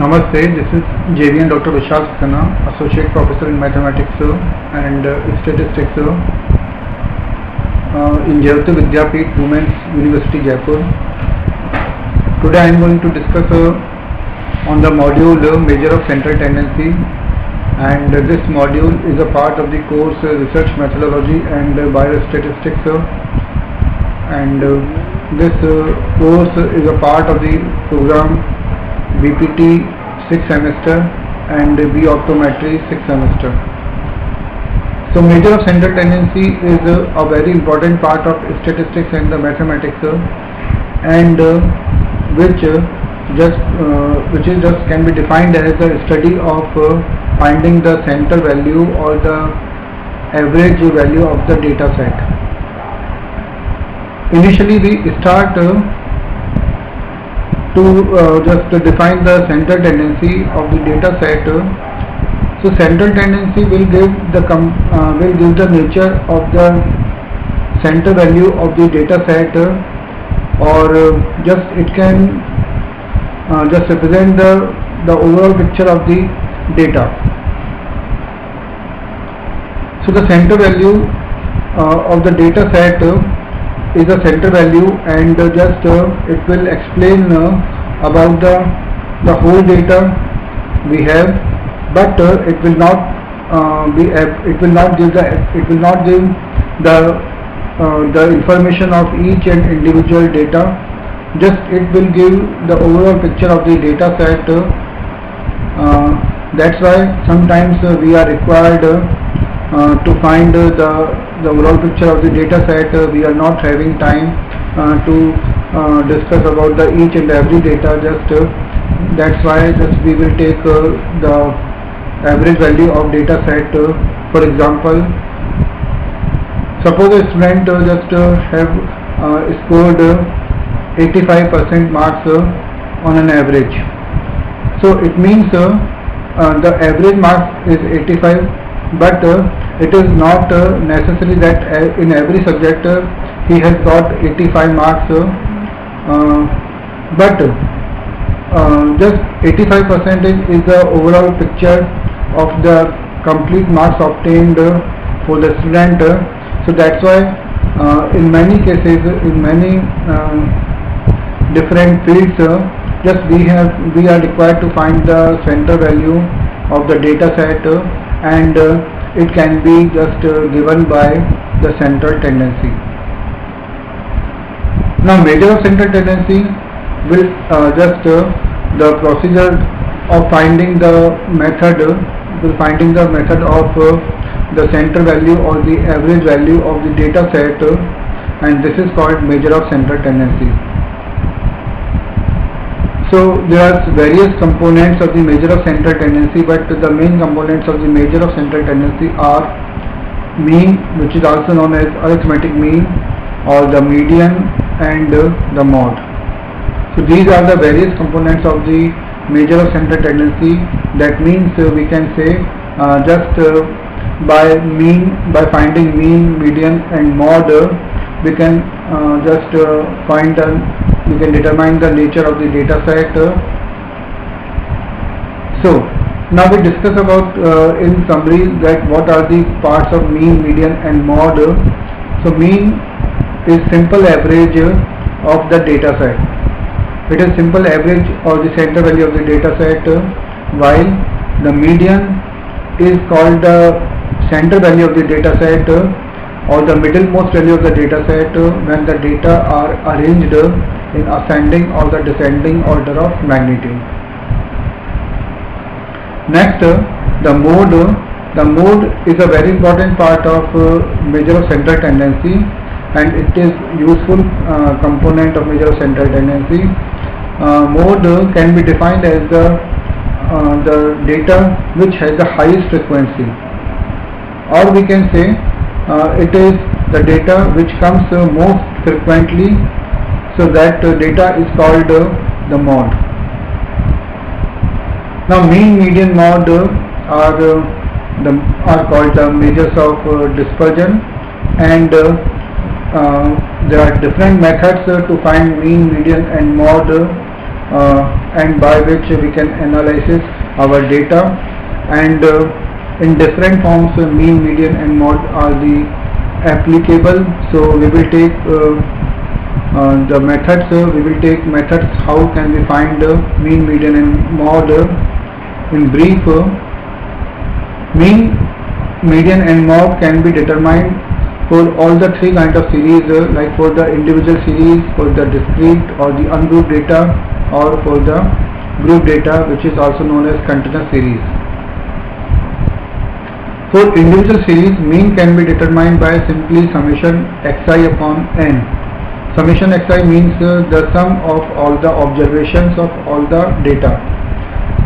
Namaste, this is JVN Dr. Vishal Saxena, Associate Professor in Mathematics and Statistics in Jayavati Vidyapeeth Women's University, Jaipur. Today I am going to discuss on the module Measure of Central Tendency, and this module is a part of the course Research Methodology and Biostatistics, and this course is a part of the program BPT 6th semester and B Optometry 6th semester. So measure of central tendency is a very important part of statistics and the mathematics, and which can be defined as a study of finding the center value or the average value of the data set. Initially we start to just define the central tendency of the data set. So central tendency will give the nature of the center value of the data set, or just it can just represent the overall picture of the data. So the center value of the data set is a center value, and just it will explain about the whole data we have, but it will not give the information of each and individual data. Just it will give the overall picture of the data set. That's why sometimes we are required to find the overall picture of the data set. We are not having time to discuss about the each and every data. That's why we will take the average value of data set. For example, suppose a student have scored 85% marks on an average. So it means the average marks is 85, but it is not necessary that in every subject he has got 85 marks, but just 85% is the overall picture of the complete marks obtained for the student. So that's why in many cases, in many different fields, we are required to find the center value of the data set, and it can be just given by the central tendency. Now measure of central tendency will the procedure of finding the method of the center value or the average value of the data set, and this is called measure of central tendency. So there are various components of the measure of central tendency, but the main components of the measure of central tendency are mean, which is also known as arithmetic mean, or the median, and the mode. So these are the various components of the measure of central tendency. That means we can say by finding mean, median, and mode, we can we can determine the nature of the data set. So now we discuss about in summary that what are the parts of mean, median, and mode. So mean is simple average of the data set. It is simple average or the center value of the data set, while the median is called the center value of the data set, or the middlemost value of the data set when the data are arranged in ascending or the descending order of magnitude. Next, the mode. The mode is a very important part of measure of central tendency, and it is useful component of measure of central tendency. Mode can be defined as the data which has the highest frequency, or we can say it is the data which comes most frequently. So that data is called the mode. Now mean, median, mode are called the measures of dispersion, and there are different methods to find mean, median, and mode. and by which we can analyze our data. And in different forms, mean, median and mode are the applicable. So we will take the methods. We will take methods how can we find mean, median and mode. In brief, mean, median and mode can be determined for all the three kinds of series, like for the individual series, for the discrete or the ungrouped data, or for the group data, which is also known as continuous series. For individual series, mean can be determined by simply summation xi upon n. Summation xi means the sum of all the observations of all the data,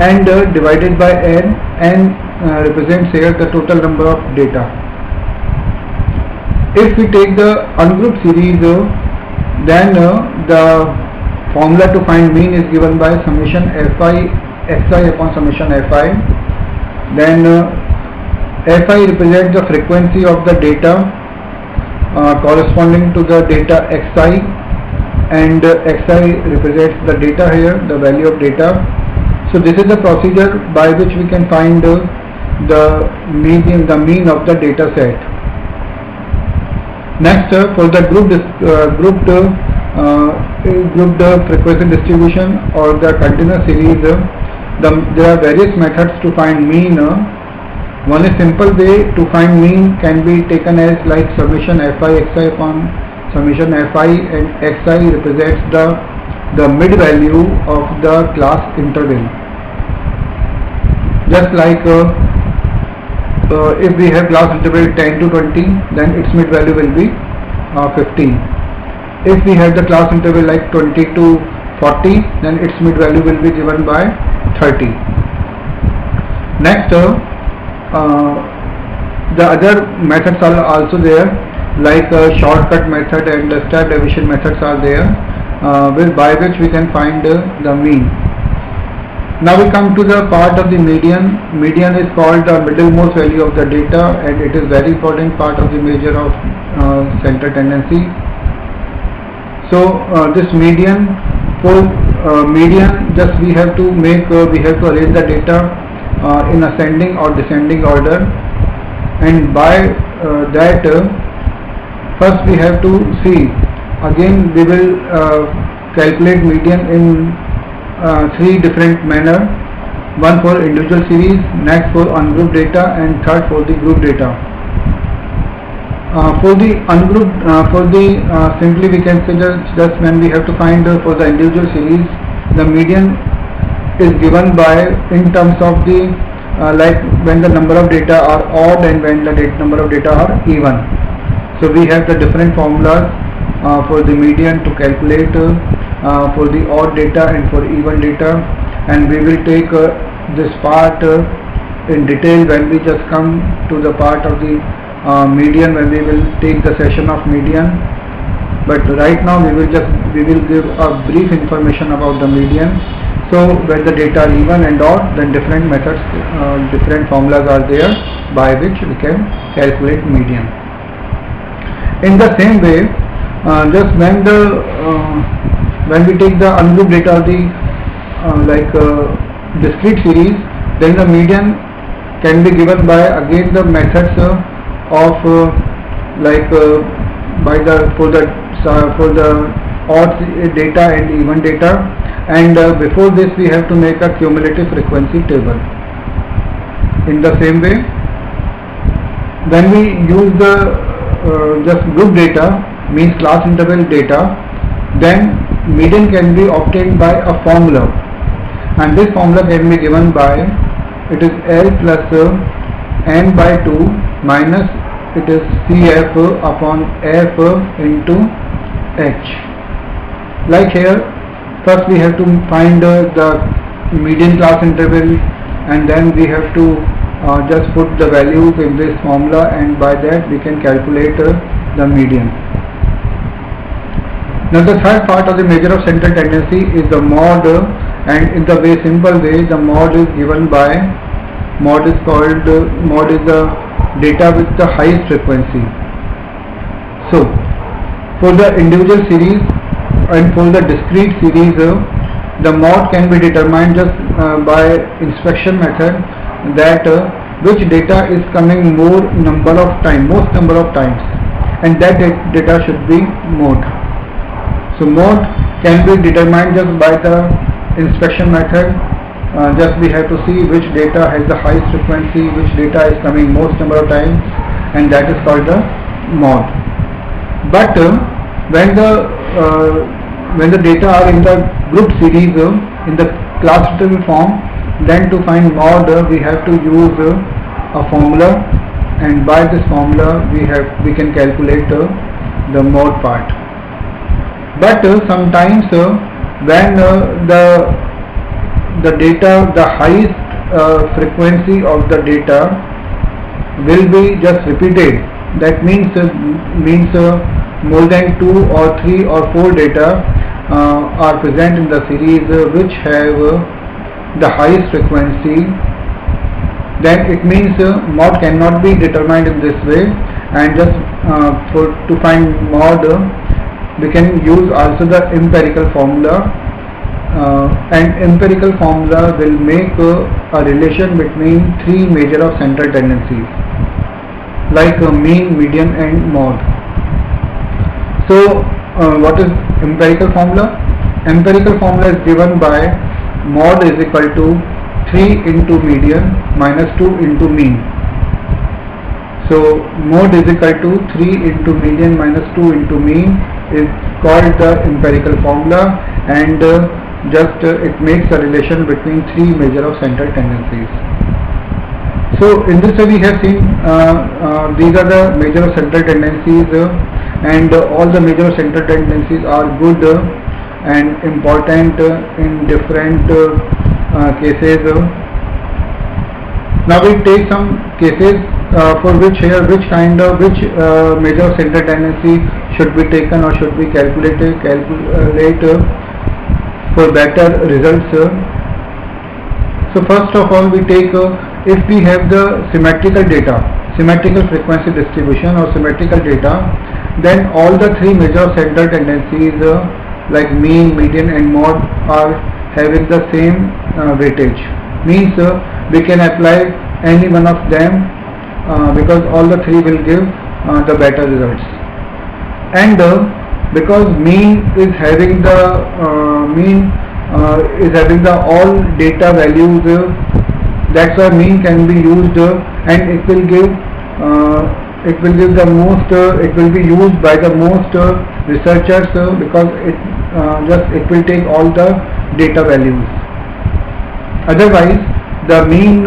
and divided by n. N represents here the total number of data. If we take the ungrouped series, then the formula to find mean is given by summation fi xi upon summation fi. Then fi represents the frequency of the data corresponding to the data xi, and xi represents the data here, the value of data. So this is the procedure by which we can find the mean of the data set. Next, for the grouped frequency distribution or the continuous series, there are various methods to find mean. One is simple way to find mean can be taken as like summation fi xi upon summation fi, and xi represents the mid value of the class interval. Just like if we have class interval 10 to 20, then its mid value will be 15. If we have the class interval like 20 to 40, then its mid value will be given by 30. Next, the other methods are also there, like shortcut method and step deviation methods are there, by which we can find the mean. Now we come to the part of the median. Median is called the middlemost value of the data, and it is very important part of the measure of center tendency. So this median, for median, just we have to arrange the data in ascending or descending order, and by that first we have to see. Again we will calculate median in three different manner. One for individual series, next for ungrouped data, and third for the group data. For the ungrouped, simply we can say just when we have to find for the individual series, the median is given by in terms of the like when the number of data are odd and when the number of data are even. So we have the different formulas for the median to calculate for the odd data and for even data, and we will take this part in detail when we just come to the part of the median, when we will take the session of median. But right now we will give a brief information about the median. So when the data are even and odd, then different methods, different formulas are there by which we can calculate median. In the same way, just when we take the ungrouped data of the discrete series, then the median can be given by again the methods of for the odd data and even data, and before this we have to make a cumulative frequency table. In the same way, when we use the just group data, means class interval data, then median can be obtained by a formula, and this formula can be given by, it is L plus n by 2 minus it is Cf upon f into h. Like here, first we have to find the median class interval, and then we have to just put the values in this formula, and by that we can calculate the median. Now the third part of the measure of central tendency is the mode, and in the very simple way, the mode is given by, mode is the data with the highest frequency. So for the individual series and for the discrete series, the mode can be determined just by inspection method, that which data is coming most number of times, and that data should be mode. So mode can be determined just by the inspection method. Just we have to see which data has the highest frequency, which data is coming most number of times, and that is called the mode. But when the data are in the group series in the classical form, then to find mode we have to use a formula, and by this formula we can calculate the mode part. But sometimes when the data, the highest frequency of the data will be just repeated, that means more than 2 or 3 or 4 data are present in the series which have the highest frequency, then it means mode cannot be determined in this way. And just to find mode we can use also the empirical formula, and empirical formula will make a relation between 3 measures of central tendencies like mean, median and mode. So what is empirical formula? Empirical formula is given by mode is equal to 3 into median minus 2 into mean. So mode is equal to 3 into median minus 2 into mean is called the empirical formula, and just it makes a relation between 3 measures of central tendencies. So in this way we have seen these are the measures of central tendencies, and all the measures of central tendencies are good and important in different cases. Now we take some cases for which measure of central tendency should be taken or should be calculate for better results. So first of all we take if we have the symmetrical data, symmetrical frequency distribution or symmetrical data, then all the 3 measures of central tendencies like mean, median and mode are having the same weightage. Means we can apply any one of them because all the 3 will give the better results. And because mean is having the all data values, that's why mean can be used, and it will give the most. It will be used by the most researchers because it will take all the data values. Otherwise, the mean,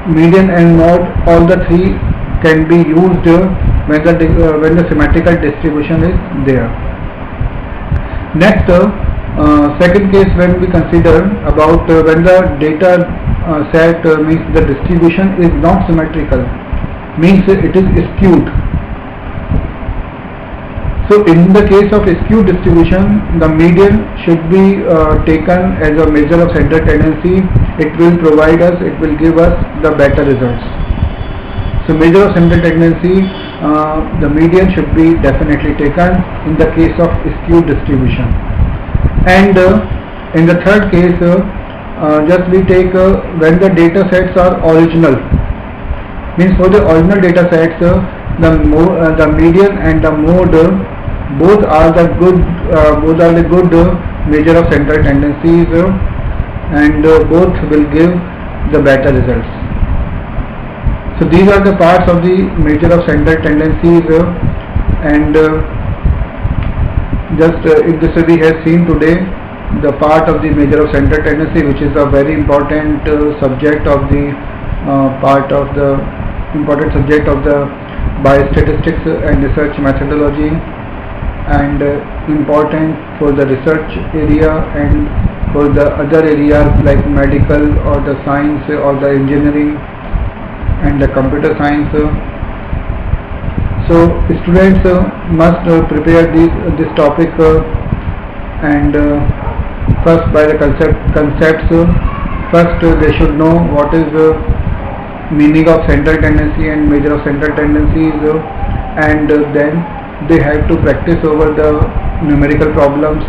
median and mode, all the 3 can be used when the symmetrical distribution is there. Next, second case when we consider about when the data set means the distribution is not symmetrical, means it is skewed. So in the case of skewed distribution, the median should be taken as a measure of central tendency. It will give us the better results. So measure of central tendency, the median should be definitely taken in the case of skewed distribution. And in the third case, just we take when the data sets are original. Means for the original data sets, the median and the mode both are the good measure of central tendencies, and both will give the better results. So these are the parts of the measure of central tendencies, and just in this we have seen today the part of the measure of central tendency, which is a very important subject of the subject of the biostatistics and research methodology, and important for the research area and for the other areas like medical or the science or the engineering and the computer science. So students must prepare this topic and first by the concepts. First they should know what is meaning of central tendency and measure of central tendencies, and then they have to practice over the numerical problems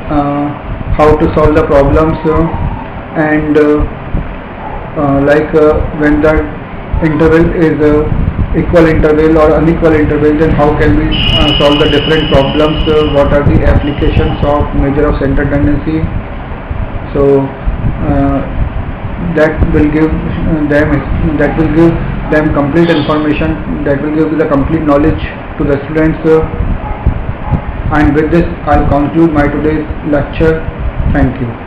how to solve the problems, and when the interval is equal interval or unequal interval, then how can we solve the different problems, what are the applications of measure of center tendency. So that will give them complete information, that will give the complete knowledge to the students, and with this I'll conclude my today's lecture. Thank you.